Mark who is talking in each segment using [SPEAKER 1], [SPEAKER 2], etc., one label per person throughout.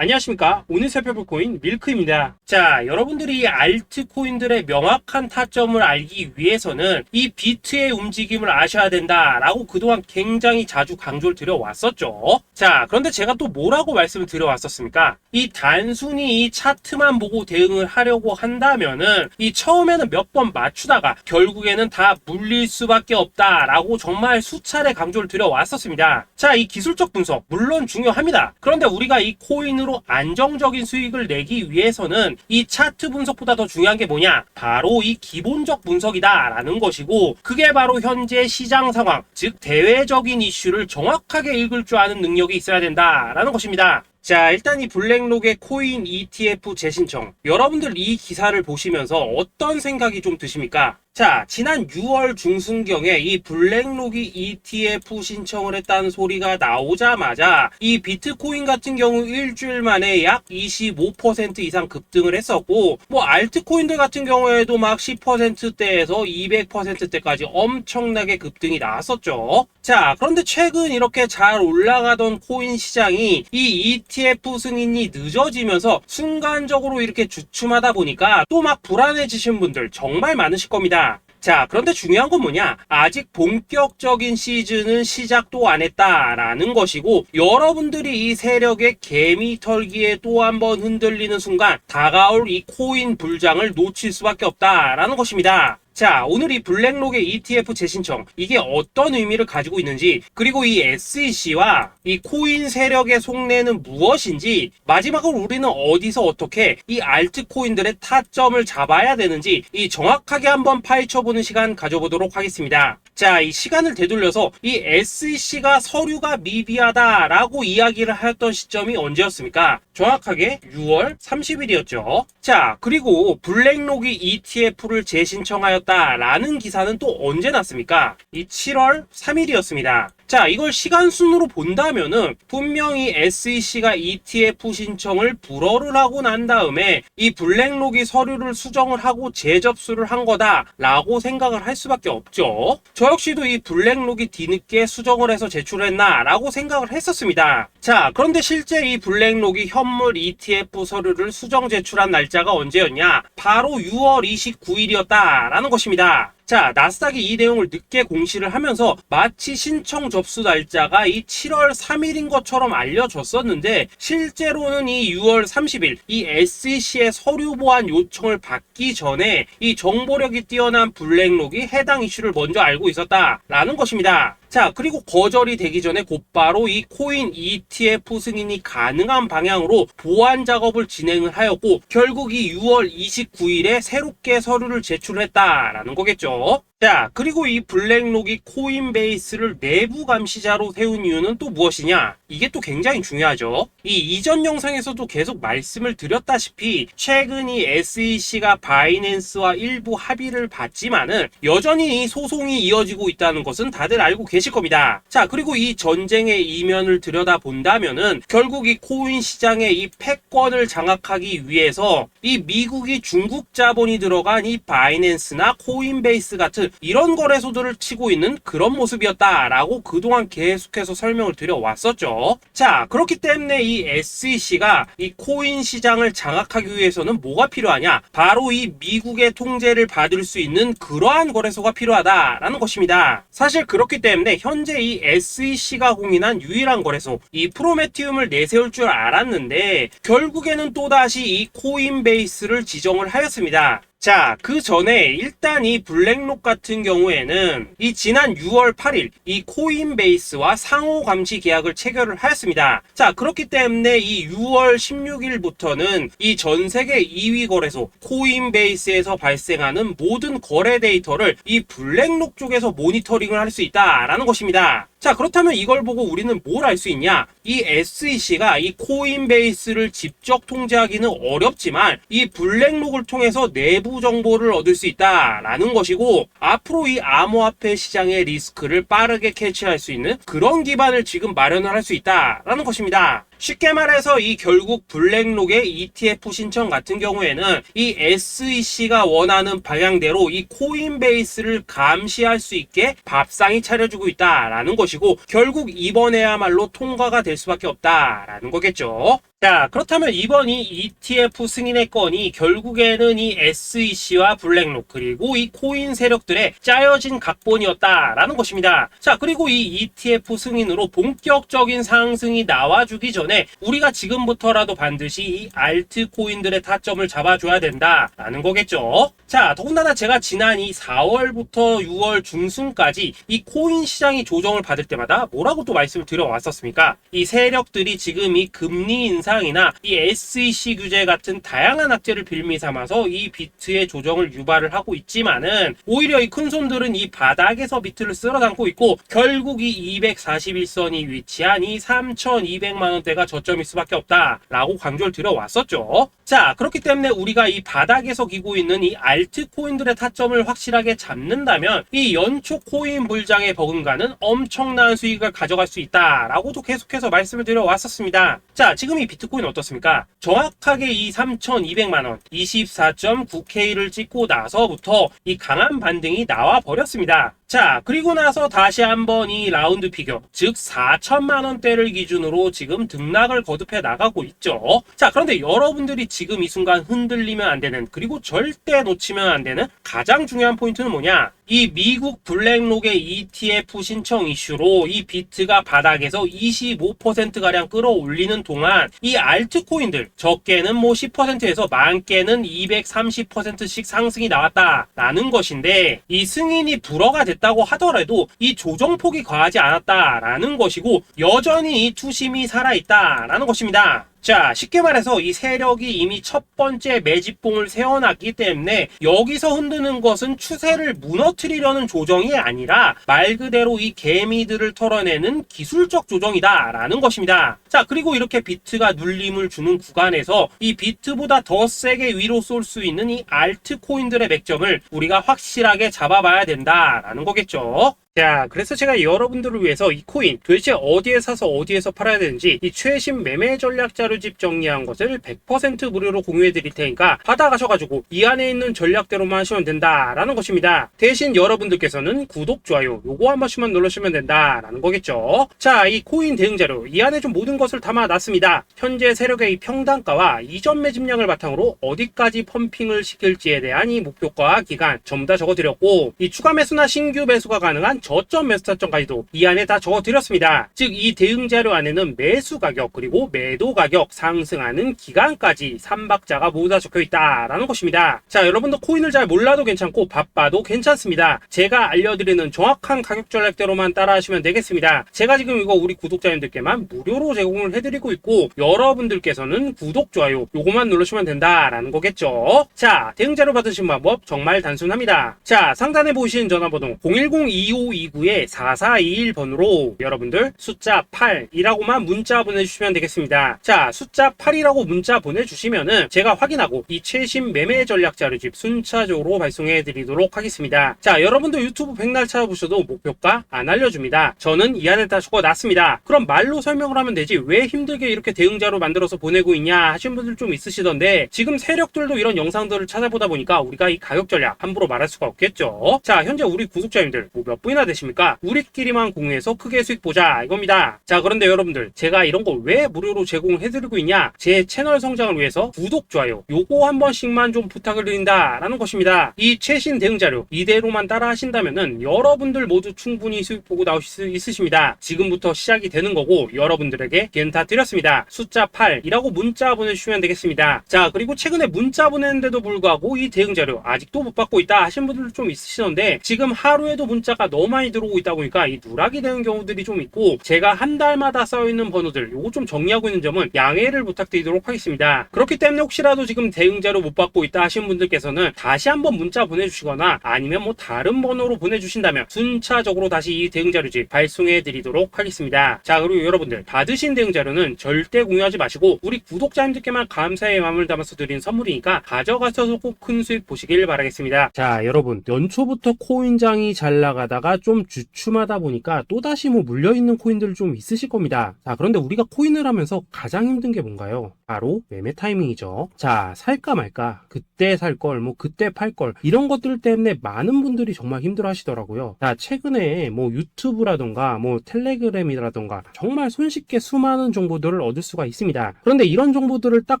[SPEAKER 1] 안녕하십니까. 오늘 살펴볼 코인 밀크입니다. 자, 여러분들이 알트코인들의 명확한 타점을 알기 위해서는 이 비트의 움직임을 아셔야 된다라고 그동안 굉장히 자주 강조를 드려왔었죠. 자, 그런데 제가 또 뭐라고 말씀을 드려왔었습니까? 이 단순히 이 차트만 보고 대응을 하려고 한다면은 이 처음에는 몇 번 맞추다가 결국에는 다 물릴 수밖에 없다라고 정말 수차례 강조를 드려왔었습니다. 자, 이 기술적 분석 물론 중요합니다. 그런데 우리가 이 코인으로 안정적인 수익을 내기 위해서는 이 차트 분석보다 더 중요한 게 뭐냐? 바로 이 기본적 분석이다 라는 것이고, 그게 바로 현재 시장 상황, 즉 대외적인 이슈를 정확하게 읽을 줄 아는 능력이 있어야 된다라는 것입니다. 자, 일단 이 블랙록의 코인 ETF 재신청, 여러분들 이 기사를 보시면서 어떤 생각이 좀 드십니까? 자, 지난 6월 중순경에 이 블랙록이 ETF 신청을 했다는 소리가 나오자마자 이 비트코인 같은 경우 일주일 만에 약 25% 이상 급등을 했었고, 뭐 알트코인들 같은 경우에도 막 10%대에서 200%대까지 엄청나게 급등이 나왔었죠. 자, 그런데 최근 이렇게 잘 올라가던 코인 시장이 이 ETF 승인이 늦어지면서 순간적으로 이렇게 주춤하다 보니까 또 막 불안해지신 분들 정말 많으실 겁니다. 자, 그런데 중요한 건 뭐냐? 아직 본격적인 시즌은 시작도 안 했다라는 것이고, 여러분들이 이 세력의 개미 털기에 또 한 번 흔들리는 순간 다가올 이 코인 불장을 놓칠 수밖에 없다라는 것입니다. 자, 오늘 이 블랙록의 ETF 재신청, 이게 어떤 의미를 가지고 있는지, 그리고 이 SEC와 이 코인 세력의 속내는 무엇인지, 마지막으로 우리는 어디서 어떻게 이 알트코인들의 타점을 잡아야 되는지 이 정확하게 한번 파헤쳐보는 시간 가져보도록 하겠습니다. 자, 이 시간을 되돌려서 이 SEC가 서류가 미비하다라고 이야기를 하였던 시점이 언제였습니까? 정확하게 6월 30일이었죠. 자, 그리고 블랙록이 ETF를 재신청하였다라는 기사는 또 언제 났습니까? 이 7월 3일이었습니다. 자, 이걸 시간순으로 본다면은 분명히 SEC가 ETF 신청을 불허를 하고 난 다음에 이 블랙록이 서류를 수정을 하고 재접수를 한 거다라고 생각을 할 수밖에 없죠. 저 역시도 이 블랙록이 뒤늦게 수정을 해서 제출했나라고 생각을 했었습니다. 자, 그런데 실제 이 블랙록이 현물 ETF 서류를 수정 제출한 날짜가 언제였냐? 바로 6월 29일이었다라는 것입니다. 자, 나스닥이 이 내용을 늦게 공시를 하면서 마치 신청 접수 날짜가 이 7월 3일인 것처럼 알려졌었는데, 실제로는 이 6월 30일 이 SEC의 서류 보완 요청을 받기 전에 이 정보력이 뛰어난 블랙록이 해당 이슈를 먼저 알고 있었다라는 것입니다. 자, 그리고 거절이 되기 전에 곧바로 이 코인 ETF 승인이 가능한 방향으로 보완 작업을 진행을 하였고, 결국 이 6월 29일에 새롭게 서류를 제출했다라는 거겠죠. 자, 그리고 이 블랙록이 코인베이스를 내부 감시자로 세운 이유는 또 무엇이냐? 이게 또 굉장히 중요하죠. 이 이전 영상에서도 계속 말씀을 드렸다시피 최근 이 SEC가 바이낸스와 일부 합의를 봤지만은 여전히 이 소송이 이어지고 있다는 것은 다들 알고 계실 겁니다. 자, 그리고 이 전쟁의 이면을 들여다본다면은 결국 이 코인 시장의 이 패권을 장악하기 위해서 이 미국이 중국 자본이 들어간 이 바이낸스나 코인베이스 같은 이런 거래소들을 치고 있는 그런 모습이었다라고 그동안 계속해서 설명을 드려왔었죠. 자, 그렇기 때문에 이 SEC가 이 코인 시장을 장악하기 위해서는 뭐가 필요하냐? 바로 이 미국의 통제를 받을 수 있는 그러한 거래소가 필요하다라는 것입니다. 사실 그렇기 때문에 현재 이 SEC가 공인한 유일한 거래소, 이 프로메티움을 내세울 줄 알았는데 결국에는 또다시 이 코인베이스를 지정을 하였습니다. 자, 그 전에 일단 이 블랙록 같은 경우에는 이 지난 6월 8일 이 코인베이스와 상호 감시 계약을 체결을 하였습니다. 자, 그렇기 때문에 이 6월 16일부터는 이 전 세계 2위 거래소 코인베이스에서 발생하는 모든 거래 데이터를 이 블랙록 쪽에서 모니터링을 할 수 있다라는 것입니다. 자, 그렇다면 이걸 보고 우리는 뭘 알 수 있냐? 이 SEC가 이 코인베이스를 직접 통제하기는 어렵지만 이 블랙록을 통해서 내부 정보를 얻을 수 있다라는 것이고, 앞으로 이 암호화폐 시장의 리스크를 빠르게 캐치할 수 있는 그런 기반을 지금 마련을 할 수 있다라는 것입니다. 쉽게 말해서 이 결국 블랙록의 ETF 신청 같은 경우에는 이 SEC가 원하는 방향대로 이 코인베이스를 감시할 수 있게 밥상이 차려주고 있다라는 것이고, 결국 이번에야말로 통과가 될 수밖에 없다라는 거겠죠. 자, 그렇다면 이번 이 ETF 승인의 건이 결국에는 이 SEC와 블랙록 그리고 이 코인 세력들의 짜여진 각본이었다라는 것입니다. 자, 그리고 이 ETF 승인으로 본격적인 상승이 나와주기 전에 우리가 지금부터라도 반드시 이 알트코인들의 타점을 잡아줘야 된다라는 거겠죠. 자, 더군다나 제가 지난 이 4월부터 6월 중순까지 이 코인 시장이 조정을 받을 때마다 뭐라고 또 말씀을 드려왔었습니까? 이 세력들이 지금 이 금리 인상이나 이 SEC 규제 같은 다양한 악재를 빌미 삼아서 이 비트의 조정을 유발을 하고 있지만은 오히려 이 큰손들은 이 바닥에서 비트를 쓸어 담고 있고 결국 이 241선이 위치한 이 3,200만 원대가 저점일 수밖에 없다라고 강조를 드려왔었죠. 자, 그렇기 때문에 우리가 이 바닥에서 기고 있는 이 알트코인들의 타점을 확실하게 잡는다면 이 연초 코인 물장에 버금가는 엄청난 수익을 가져갈 수 있다라고도 계속해서 말씀을 드려왔었습니다. 자, 지금 이 비트코인 어떻습니까? 정확하게 이 3,200만원 24.9K를 찍고 나서부터 이 강한 반등이 나와 버렸습니다. 자, 그리고 나서 다시 한번 이 라운드 피겨, 즉 4천만원대를 기준으로 지금 등락을 거듭해 나가고 있죠. 자, 그런데 여러분들이 지금 이 순간 흔들리면 안 되는, 그리고 절대 놓치면 안 되는 가장 중요한 포인트는 뭐냐? 이 미국 블랙록의 ETF 신청 이슈로 이 비트가 바닥에서 25%가량 끌어올리는 동안 이 알트코인들 적게는 뭐 10%에서 많게는 230%씩 상승이 나왔다라는 것인데, 이 승인이 불허가 됐다고 하더라도 이 조정폭이 과하지 않았다라는 것이고 여전히 이 투심이 살아있다라는 것입니다. 자, 쉽게 말해서 이 세력이 이미 첫 번째 매집봉을 세워놨기 때문에 여기서 흔드는 것은 추세를 무너뜨리려는 조정이 아니라 말 그대로 이 개미들을 털어내는 기술적 조정이다라는 것입니다. 자, 그리고 이렇게 비트가 눌림을 주는 구간에서 이 비트보다 더 세게 위로 쏠 수 있는 이 알트코인들의 맥점을 우리가 확실하게 잡아봐야 된다라는 거겠죠. 자, 그래서 제가 여러분들을 위해서 이 코인 도대체 어디에 사서 어디에서 팔아야 되는지 이 최신 매매 전략 자료집 정리한 것을 100% 무료로 공유해 드릴 테니까 받아가셔가지고 이 안에 있는 전략대로만 하시면 된다라는 것입니다. 대신 여러분들께서는 구독, 좋아요 요거 한 번씩만 눌러주시면 된다라는 거겠죠. 자, 이 코인 대응 자료 이 안에 좀 모든 것을 담아놨습니다. 현재 세력의 이 평단가와 이전 매집량을 바탕으로 어디까지 펌핑을 시킬지에 대한 이 목표가 기간 전부 다 적어드렸고, 이 추가 매수나 신규 매수가 가능한 저점 매수 타점까지도 이 안에 다 적어드렸습니다. 즉 이 대응 자료 안에는 매수 가격 그리고 매도 가격, 상승하는 기간까지 3박자가 모두 다 적혀있다라는 것입니다. 자, 여러분도 코인을 잘 몰라도 괜찮고 바빠도 괜찮습니다. 제가 알려드리는 정확한 가격 전략대로만 따라하시면 되겠습니다. 제가 지금 이거 우리 구독자님들께만 무료로 제공을 해드리고 있고 여러분들께서는 구독, 좋아요 요거만 누르시면 된다라는 거겠죠. 자, 대응 자료 받으신 방법 정말 단순합니다. 자, 상단에 보이시는 전화번호 010-2529-4421번으로 여러분들 숫자 8이라고만 문자 보내주시면 되겠습니다. 자, 숫자 8이라고 문자 보내주시면은 제가 확인하고 이 최신 매매 전략 자료집 순차적으로 발송해 드리도록 하겠습니다. 자, 여러분도 유튜브 백날 찾아보셔도 목표가 안 알려줍니다. 저는 이 안에 다 적어놨습니다. 그럼 말로 설명을 하면 되지 왜 힘들게 이렇게 대응자로 만들어서 보내고 있냐 하신 분들 좀 있으시던데, 지금 세력들도 이런 영상들을 찾아보다 보니까 우리가 이 가격 전략 함부로 말할 수가 없겠죠. 자, 현재 우리 구독자님들 뭐 몇 분이나 되십니까? 우리끼리만 공유해서 크게 수익 보자 이겁니다. 자, 그런데 여러분들 제가 이런 거 왜 무료로 제공해드리고 있냐? 제 채널 성장을 위해서 구독, 좋아요 요거 한 번씩만 좀 부탁을 드린다라는 것입니다. 이 최신 대응 자료 이대로만 따라 하신다면은 여러분들 모두 충분히 수익 보고 나오실 수 있으십니다. 지금부터 시작이 되는 거고 여러분들에게 기회는 다 드렸습니다. 숫자 8이라고 문자 보내주시면 되겠습니다. 자, 그리고 최근에 문자 보냈는데도 불구하고 이 대응 자료 아직도 못 받고 있다 하신 분들 좀 있으시던데, 지금 하루에도 문자가 너무 많이 들어오고 있다 보니까 이 누락이 되는 경우들이 좀 있고, 제가 한 달마다 써있는 번호들 요거 좀 정리하고 있는 점은 양해를 부탁드리도록 하겠습니다. 그렇기 때문에 혹시라도 지금 대응 자료 못 받고 있다 하신 분들께서는 다시 한번 문자 보내주시거나 아니면 뭐 다른 번호로 보내주신다면 순차적으로 다시 이 대응 자료집 발송해 드리도록 하겠습니다. 자, 그리고 여러분들 받으신 대응 자료는 절대 공유하지 마시고 우리 구독자님들께만 감사의 마음을 담아서 드린 선물이니까 가져가셔서 꼭 큰 수익 보시길 바라겠습니다. 자, 여러분 연초부터 코인장이 잘 나가다가 좀 주춤하다 보니까 또다시 뭐 물려있는 코인들 좀 있으실 겁니다. 자, 그런데 우리가 코인을 하면서 가장 힘든 게 뭔가요? 바로 매매 타이밍이죠. 자, 살까 말까, 그때 살 걸, 뭐 그때 팔 걸, 이런 것들 때문에 많은 분들이 정말 힘들어 하시더라고요. 자, 최근에 뭐 유튜브라던가 뭐 텔레그램이라던가 정말 손쉽게 수많은 정보들을 얻을 수가 있습니다. 그런데 이런 정보들을 딱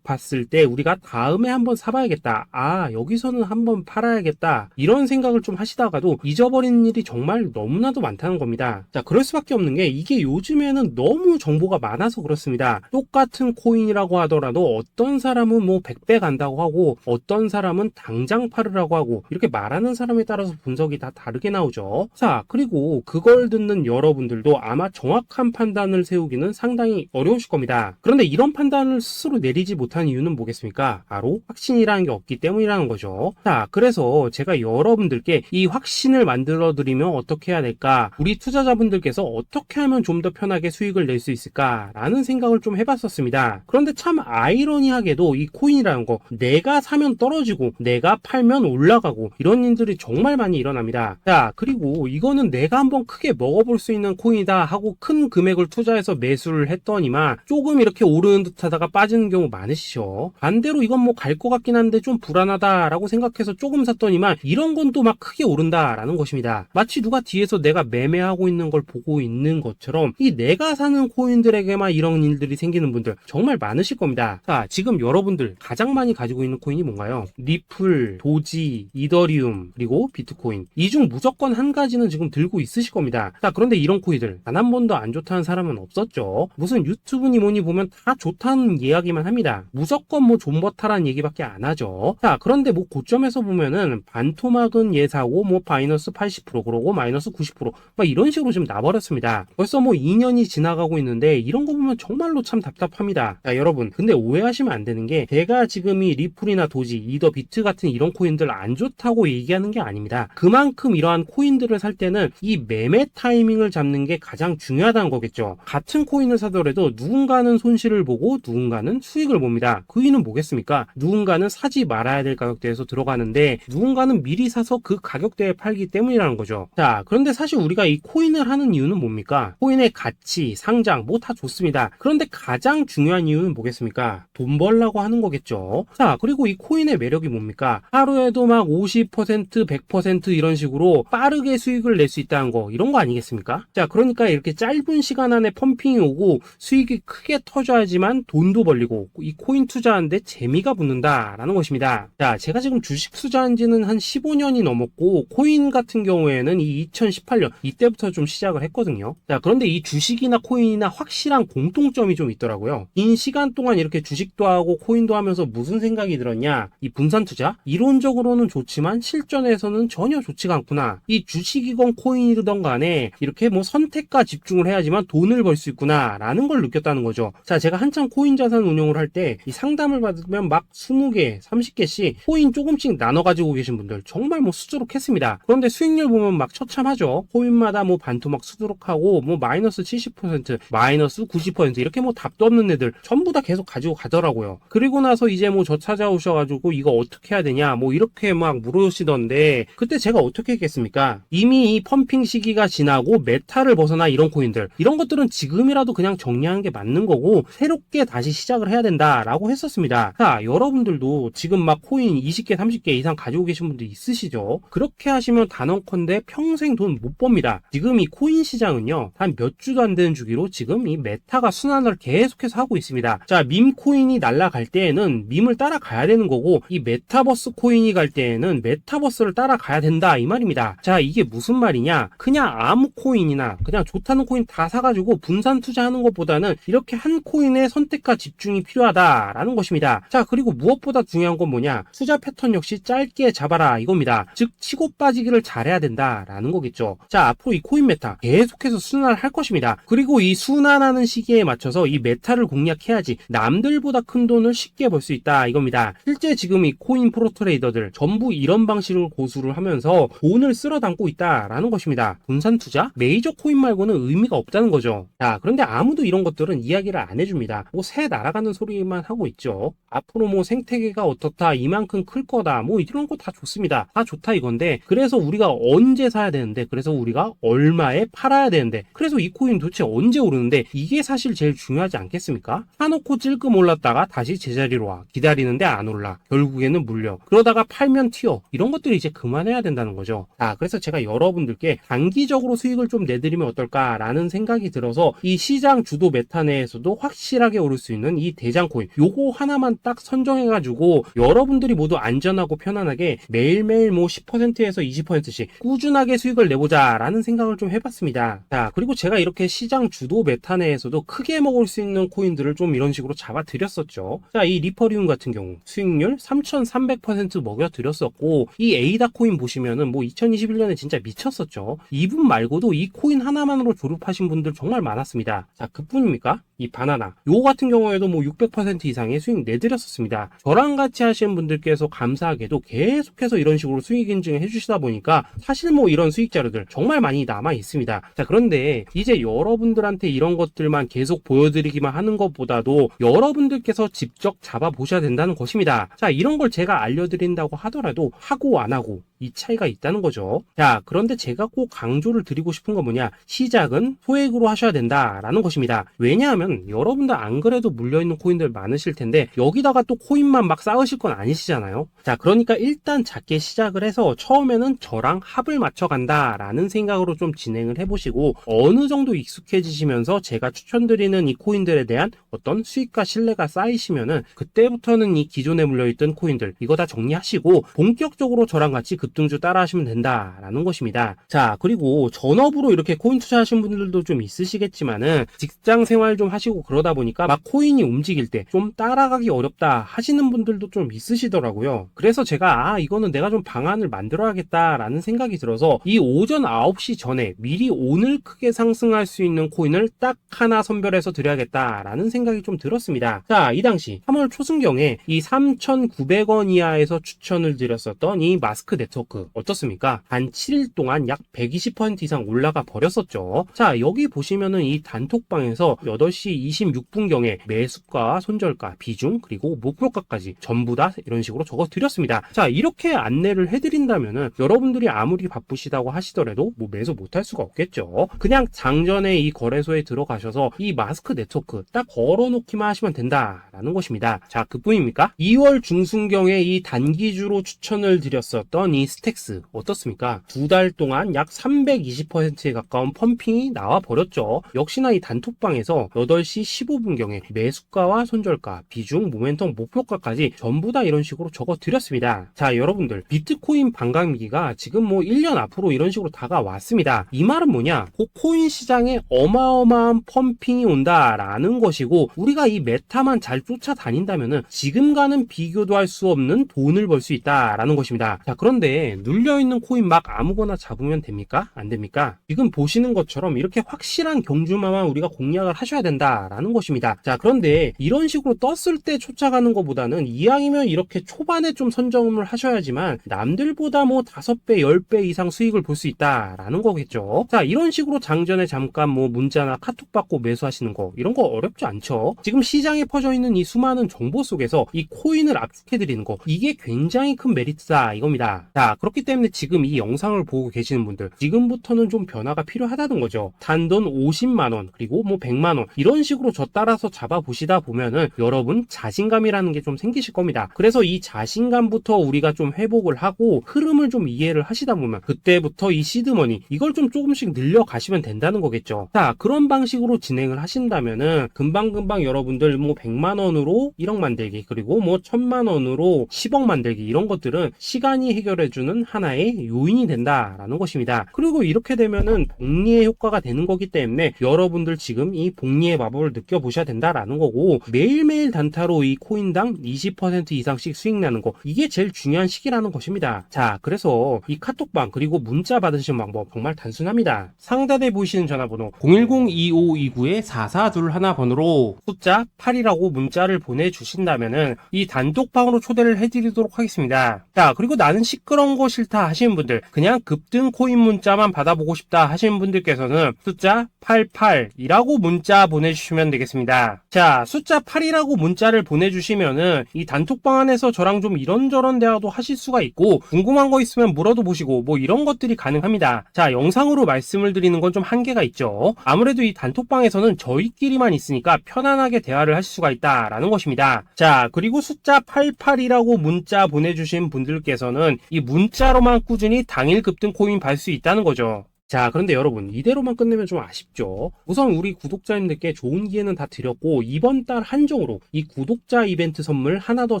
[SPEAKER 1] 봤을 때 우리가 다음에 한번 사봐야겠다, 아 여기서는 한번 팔아야겠다, 이런 생각을 좀 하시다가도 잊어버리는 일이 정말 너무나도 많다는 겁니다. 자, 그럴 수밖에 없는 게 이게 요즘에는 너무 정보가 많아서 그렇습니다. 똑같은 코인이라고 하더라도 어떤 사람은 뭐 100배 간다고 하고 어떤 사람은 당장 팔으라고 하고, 이렇게 말하는 사람에 따라서 분석이 다 다르게 나오죠. 자, 그리고 그걸 듣는 여러분들도 아마 정확한 판단을 세우기는 상당히 어려우실 겁니다. 그런데 이런 판단을 스스로 내리지 못한 이유는 뭐겠습니까? 바로 확신이라는 게 없기 때문이라는 거죠. 자, 그래서 제가 여러분들께 이 확신을 만들어 드리면 어떻게 해야 될까, 우리 투자자분들께서 어떻게 하면 좀 더 편하게 수익을 낼 수 있을까 라는 생각을 좀 해봤었습니다. 그런데 참 아이러니하게도 이 코인이라는 거, 내가 사면 떨어지고 내가 팔면 올라가고 이런 일들이 정말 많이 일어납니다. 자, 그리고 이거는 내가 한번 크게 먹어볼 수 있는 코인이다 하고 큰 금액을 투자해서 매수를 했더니만 조금 이렇게 오르는 듯 하다가 빠지는 경우 많으시죠. 반대로 이건 뭐 갈 것 같긴 한데 좀 불안하다라고 생각해서 조금 샀더니만 이런 건 또 막 크게 오른다라는 것입니다. 마치 누가 뒤에서 내가 매매하고 있는 걸 보고 있는 것처럼 이 내가 사는 코인들에게만 이런 일들이 생기는 분들 정말 많으실 겁니다. 자, 지금 여러분들 가장 많이 가지고 있는 코인이 뭔가요? 리플, 도지, 이더리움, 그리고 비트코인. 이 중 무조건 한 가지는 지금 들고 있으실 겁니다. 자, 그런데 이런 코인들 단 한 번도 안 좋다는 사람은 없었죠. 무슨 유튜브니 뭐니 보면 다 좋다는 이야기만 합니다. 무조건 뭐 존버타라는 얘기밖에 안 하죠. 자, 그런데 뭐 고점에서 보면은 반토막은 예사고 뭐 마이너스 80% 그러고 마이너스 90% 막 이런 식으로 지금 나버렸습니다. 벌써 뭐 2년이 지나가고 있는데 이런 거 보면 정말로 참 답답합니다. 자, 여러분, 근데 오해하시면 안 되는 게 제가 지금 이 리플이나 도지, 이더, 비트 같은 이런 코인들 안 좋다고 얘기하는 게 아닙니다. 그만큼 이러한 코인들을 살 때는 이 매매 타이밍을 잡는 게 가장 중요하다는 거겠죠. 같은 코인을 사더라도 누군가는 손실을 보고 누군가는 수익을 봅니다. 그 이유는 뭐겠습니까? 누군가는 사지 말아야 될 가격대에서 들어가는데 누군가는 미리 사서 그 가격대에 팔기 때문이라는 거죠. 자, 그런데 사실 우리가 이 코인을 하는 이유는 뭡니까? 코인의 가치, 상장 뭐 다 좋습니다. 그런데 가장 중요한 이유는 뭐겠습니까? 돈 벌라고 하는 거겠죠. 자, 그리고 이 코인의 매력이 뭡니까? 하루에도 막 50%, 100% 이런 식으로 빠르게 수익을 낼 수 있다는 거, 이런 거 아니겠습니까? 자, 그러니까 이렇게 짧은 시간 안에 펌핑이 오고 수익이 크게 터져야지만 돈도 벌리고 이 코인 투자하는데 재미가 붙는다라는 것입니다. 자, 제가 지금 주식 투자한 지는 한 15년이 넘었고 코인 같은 경우에는 이 2018년 이때부터 좀 시작을 했거든요. 자, 그런데 이 주식이나 코인이나 확실한 공통점이 좀 있더라고요. 긴 시간 동안 이렇게 주식도 하고 코인도 하면서 무슨 생각이 들었냐? 이 분산 투자? 이론적으로는 좋지만 실전에서는 전혀 좋지가 않구나. 이 주식이건 코인이든 간에 이렇게 뭐 선택과 집중을 해야지만 돈을 벌 수 있구나 라는 걸 느꼈다는 거죠. 자, 제가 한창 코인 자산 운용을 할 때 이 상담을 받으면 막 20개, 30개씩 코인 조금씩 나눠 가지고 계신 분들 정말 뭐 수두룩했습니다. 그런데 수익률 보면 막 처참하죠. 코인마다 뭐 반토막 수두룩하고 뭐 마이너스 70%, 마이너스 90% 이렇게 뭐 답도 없는 애들 전부 다 계속 가지고 가더라고요. 그리고 나서 이제 뭐 저 찾아오셔가지고 이거 어떻게 해야 되냐 뭐 이렇게 막 물으시던데 그때 제가 어떻게 했겠습니까? 이미 이 펌핑 시기가 지나고 메타를 벗어나 이런 코인들, 이런 것들은 지금이라도 그냥 정리하는 게 맞는 거고 새롭게 다시 시작을 해야 된다라고 했었습니다. 자, 여러분들도 지금 막 코인 20개, 30개 이상 가지고 계신 분들 있으시죠? 그렇게 하시면 단언컨대 평생 돈 못 법니다. 지금 이 코인 시장은요, 한 몇 주도 안 되는 주기로 지금 이 메타가 순환을 계속해서 하고 있습니다. 자, 밈 코인이 날아갈 때에는 밈을 따라가야 되는 거고 이 메타버스 코인이 갈 때에는 메타버스를 따라가야 된다 이 말입니다. 자, 이게 무슨 말이냐? 그냥 아무 코인이나 그냥 좋다는 코인 다 사가지고 분산 투자하는 것보다는 이렇게 한 코인의 선택과 집중이 필요하다라는 것입니다. 자, 그리고 무엇보다 중요한 건 뭐냐? 투자 패턴 역시 짧게 잡아라 이겁니다. 즉 치고 빠지기를 잘해야 된다라는 거겠죠. 자, 앞으로 이 코인 메타 계속해서 순환을 할 것입니다. 그리고 이 순환하는 시기에 맞춰서 이 메타를 공략해야지 남들보다 큰 돈을 쉽게 벌 수 있다 이겁니다. 실제 지금 이 코인 프로 트레이더들 전부 이런 방식을 고수를 하면서 돈을 쓸어 담고 있다라는 것입니다. 분산 투자? 메이저 코인 말고는 의미가 없다는 거죠. 자, 그런데 아무도 이런 것들은 이야기를 안 해줍니다. 뭐 새 날아가는 소리만 하고 있죠. 앞으로 뭐 생태계가 어떻다, 이만큼 클 거다, 뭐 이런 거 다 좋습니다. 다 좋다 이건데 그래서 우리가 언제 사야 되는
[SPEAKER 2] 되는데, 그래서 우리가 얼마에 팔아야 되는데, 그래서 이 코인 도대체 언제 오르는데, 이게 사실 제일 중요하지 않겠습니까? 사놓고 찔끔 올랐다가 다시 제자리로 와, 기다리는데 안 올라, 결국에는 물려, 그러다가 팔면 튀어. 이런 것들을 이제 그만해야 된다는 거죠. 그래서 제가 여러분들께 단기적으로 수익을 좀 내드리면 어떨까라는 생각이 들어서 이 시장 주도 메타 내에서도 확실하게 오를 수 있는 이 대장 코인, 요거 하나만 딱 선정해가지고 여러분들이 모두 안전하고 편안하게 매일매일 뭐 10%에서 20%씩 꾸준하게 수익을 내보자 라는 생각을 좀 해봤습니다. 자, 그리고 제가 이렇게 시장 주도 메타 내에서도 크게 먹을 수 있는 코인들을 좀 이런 식으로 잡아드렸었죠. 자, 이 리퍼리움 같은 경우 수익률 3300% 먹여드렸었고, 이 에이다 코인 보시면은 뭐 2021년에 진짜 미쳤었죠. 이분 말고도 이 코인 하나만으로 졸업하신 분들 정말 많았습니다. 자, 그뿐입니까? 이 바나나, 요거 같은 경우에도 뭐 600% 이상의 수익 내드렸었습니다. 저랑 같이 하시는 분들께서 감사하게도 계속해서 이런 식으로 수익 인증을 해주시다 보니까 사실 뭐 이런 수익 자료들 정말 많이 남아 있습니다. 자, 그런데 이제 여러분들한테 이런 것들만 계속 보여드리기만 하는 것보다도 여러분들께서 직접 잡아보셔야 된다는 것입니다. 자, 이런 걸 제가 알려드린다고 하더라도 하고 안 하고 이 차이가 있다는 거죠. 자, 그런데 제가 꼭 강조를 드리고 싶은 건 뭐냐, 시작은 소액으로 하셔야 된다라는 것입니다. 왜냐하면 여러분들 안 그래도 물려있는 코인들 많으실 텐데 여기다가 또 코인만 막 쌓으실 건 아니시잖아요. 자, 그러니까 일단 작게 시작을 해서 처음에는 저랑 합을 맞춰 간다라는 생각으로 좀 진행을 해보시고, 어느 정도 익숙해지시면서 제가 추천드리는 이 코인들에 대한 어떤 수익과 신뢰가 쌓이시면은 그때부터는 이 기존에 물려있던 코인들 이거 다 정리하시고 본격적으로 저랑 같이 급등주 따라 하시면 된다라는 것입니다. 자, 그리고 전업으로 이렇게 코인 투자하시는 분들도 좀 있으시겠지만은 직장 생활 좀 하시고 그러다 보니까 막 코인이 움직일 때 좀 따라가기 어렵다 하시는 분들도 좀 있으시더라고요. 그래서 제가 이거는 내가 좀 방안을 만들어야겠다라는 생각이 들어서 이 오전 9시 전에 미리 오늘 크게 상승할 수 있는 코인을 딱 하나 선별해서 드려야겠다라는 생각이 좀 들었습니다. 자, 이 당시 3월 초순경에 이 3,900원 이하에서 추천을 드렸었던 이 마스크 네트워크 어떻습니까? 단 7일 동안 약 120% 이상 올라가 버렸었죠. 자, 여기 보시면은 이 단톡방에서 8시 26분경에 매수가, 손절가, 비중, 그리고 목표가까지 전부 다 이런 식으로 적어 드렸습니다. 자, 이렇게 안내를 해드린다면은 여러분들이 아무리 바쁘시다고 하시더라도 뭐 매수 못할 수가 없겠죠. 그냥 장전에 이 거래소에 들어가셔서 이 마스크 네트워크 딱 걸어놓기만 하시면 된다라는 것입니다. 자, 그뿐입니까? 2월 중순경에 이 단기주로 추천을 드렸었던 이 스택스 어떻습니까? 2달 동안 약 320%에 가까운 펌핑이 나와 버렸죠. 역시나 이 단톡방에서 8시 15분경에 매수가와 손절가, 비중, 모멘텀, 목표가까지 전부 다 이런 식으로 적어 드렸습니다. 자, 여러분들 비트코인 반감기가 지금 뭐 1년 앞으로 이런 식으로 다가왔습니다. 이 말은 뭐냐? 코인 시장에 어마어마한 펌핑이 온다라는 것이고, 우리가 이 메타만 잘 쫓아다닌다면은 지금과는 비교도 할 수 없는 돈을 벌 수 있다라는 것입니다. 자, 그런데 눌려있는 코인 막 아무거나 잡으면 됩니까? 안 됩니까? 지금 보시는 것처럼 이렇게 확실한 경주마만 우리가 공략을 하셔야 된다라는 것입니다. 자, 그런데 이런 식으로 떴을 때 쫓아가는 것보다는 이왕이면 이렇게 초반에 좀 선점을 하셔야지만 남들보다 뭐 5배, 10배 이상 수익을 볼 수 있다라는 거겠죠. 자, 이런 식으로 장전에 잠깐 뭐 문자나 카톡 받고 매수하시는 거 이런 거 어렵지 않죠. 지금 시장에 퍼져 있는 이 수많은 정보 속에서 이 코인을 압축해드리는 거, 이게 굉장히 큰 메리트다 이겁니다. 자, 그렇기 때문에 지금 이 영상을 보고 계시는 분들 지금부터는 좀 변화가 필요하다는 거죠. 단돈 50만원 그리고 뭐 100만원 이런 식으로 저 따라서 잡아보시다 보면은 여러분 자신감이라는 게 좀 생기실 겁니다. 그래서 이 자신감부터 우리가 좀 회복을 하고 흐름을 좀 이해를 하시다 보면 그때부터 이 시드머니 이걸 좀 조금씩 늘려가시면 된다는 거겠죠. 자, 그런 방식으로 진행을 하신다면은 금방금방 여러분들 뭐 100만원으로 1억 만들기 그리고 뭐 1000만원으로 10억 만들기 이런 것들은 시간이 해결해주는 하나의 요인이 된다라는 것입니다. 그리고 이렇게 되면은 복리의 효과가 되는 거기 때문에 여러분들 지금 이 복리의 마법을 느껴보셔야 된다라는 거고, 매일매일 단타로 이 코인당 20% 이상씩 수익 나는 거, 이게 제일 중요한 시기라는 것입니다. 자, 그래서 이 카톡방 그리고 문자 받으시는 방법 정말 단순합니다. 상단에 보이시는 전화번호 010-2529-4421 번호로 숫자 8이라고 문자를 보내주신다면은 이 단톡방으로 초대를 해드리도록 하겠습니다. 자, 그리고 나는 시끄러 그런 거 싫다 하시는 분들, 그냥 급등 코인 문자만 받아보고 싶다 하시는 분들께서는 숫자 88이라고 문자 보내주시면 되겠습니다. 자, 숫자 8이라고 문자를 보내주시면은 이 단톡방 안에서 저랑 좀 이런저런 대화도 하실 수가 있고, 궁금한 거 있으면 물어도 보시고 뭐 이런 것들이 가능합니다. 자, 영상으로 말씀을 드리는 건 좀 한계가 있죠. 아무래도 이 단톡방에서는 저희끼리만 있으니까 편안하게 대화를 하실 수가 있다라는 것입니다. 자, 그리고 숫자 88이라고 문자 보내주신 분들께서는 이 문자로만 꾸준히 당일 급등 코인 받을 수 있다는 거죠. 자, 그런데 여러분, 이대로만 끝내면 좀 아쉽죠. 우선 우리 구독자님들께 좋은 기회는 다 드렸고, 이번 달 한정으로 이 구독자 이벤트 선물 하나 더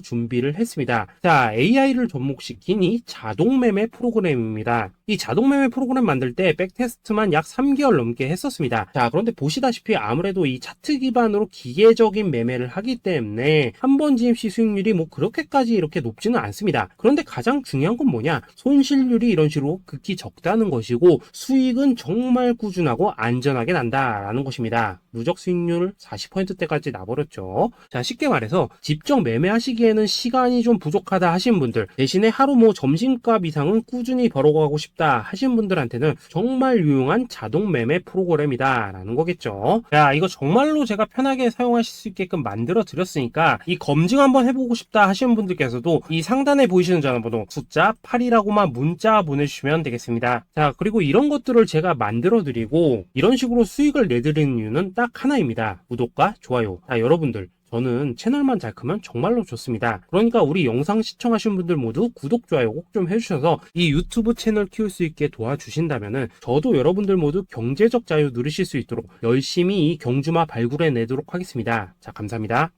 [SPEAKER 2] 준비를 했습니다. 자, AI를 접목시킨 이 자동매매 프로그램입니다. 이 자동매매 프로그램 만들 때 백테스트만 약 3개월 넘게 했었습니다. 자, 그런데 보시다시피 아무래도 이 차트 기반으로 기계적인 매매를 하기 때문에 한 번 진입 시 수익률이 뭐 그렇게까지 이렇게 높지는 않습니다. 그런데 가장 중요한 건 뭐냐? 손실률이 이런 식으로 극히 적다는 것이고, 수익은 정말 꾸준하고 안전하게 난다라는 것입니다. 누적 수익률 40%대까지 나버렸죠. 자, 쉽게 말해서 직접 매매하시기에는 시간이 좀 부족하다 하시는 분들, 대신에 하루 뭐 점심값 이상은 꾸준히 벌어가고 싶다 하시는 분들한테는 정말 유용한 자동 매매 프로그램이다 라는 거겠죠. 자, 이거 정말로 제가 편하게 사용하실 수 있게끔 만들어 드렸으니까 이 검증 한번 해보고 싶다 하시는 분들께서도 이 상단에 보이시는 전화번호 숫자 8이라고만 문자 보내주시면 되겠습니다. 자, 그리고 이런 것들을 제가 만들어 드리고 이런 식으로 수익을 내드리는 이유는 딱 하나입니다. 구독과 좋아요. 자, 여러분들, 저는 채널만 잘 크면 정말로 좋습니다. 그러니까 우리 영상 시청하신 분들 모두 구독, 좋아요 꼭 좀 해주셔서 이 유튜브 채널 키울 수 있게 도와주신다면은 저도 여러분들 모두 경제적 자유 누리실 수 있도록 열심히 이 경주마 발굴해 내도록 하겠습니다. 자, 감사합니다.